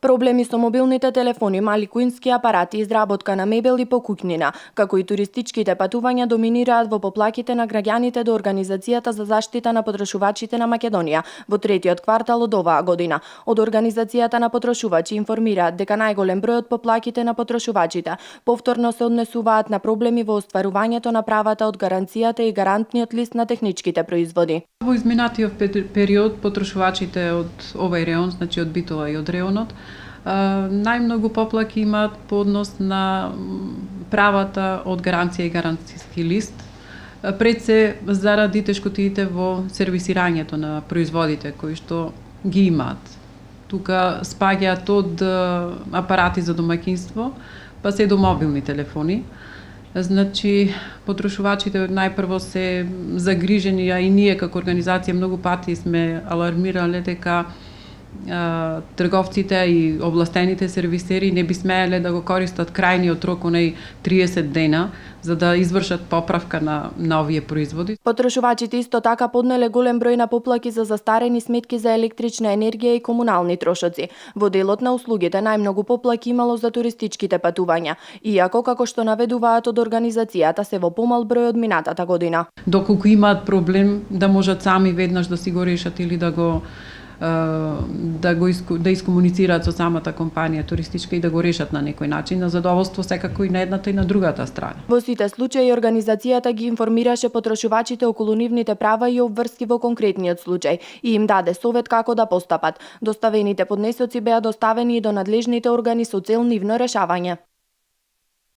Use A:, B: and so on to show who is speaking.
A: Проблеми со мобилните телефони, мали куински апарати, изработка на мебели по куќнина, како и туристичките патувања доминираат во поплаките на граѓаните до Организацијата за заштита на потрошувачите на Македонија во третиот квартал од оваа година. Од Организацијата на потрошувачи информираат дека најголем број од поплаките на потрошувачите повторно се однесуваат на проблеми во остварувањето на правата од гаранцијата и гарантниот лист на техничките производи.
B: Во изминатиот период потрошувачите од овај реон, значи од Битола и од реонот, најмногу поплаки имаат по однос на правата од гаранција и гаранцијски лист, пред се заради тешкотиите во сервисирањето на производите кои што ги имаат. Тука спаѓаат од апарати за домаќинство, па се до мобилни телефони. Значи, потрошувачите најпрво се загрижени, а и ние како организација многу пати сме алармирале дека трговците и областените сервисери не би смееле да го користат крајниот рок, онај 30 дена, за да извршат поправка на овие производи.
A: Потрошувачите исто така поднеле голем број на поплаки за застарени сметки за електрична енергија и комунални трошоци. Во делот на услугите најмногу поплаки имало за туристичките патувања, иако како што наведуваат од организацијата се во помал број од минатата година.
B: Доколку имаат проблем да можат сами веднаш да си го решат или да искомуницираат со самата компанија туристичка и да го решат на некој начин, на задоволство секако и на едната и на другата страна.
A: Во сите случаи организацијата ги информираше потрошувачите околу нивните права и обврски во конкретниот случај и им даде совет како да постапат. Доставените поднесоци беа доставени и до надлежните органи со цел нивно решавање.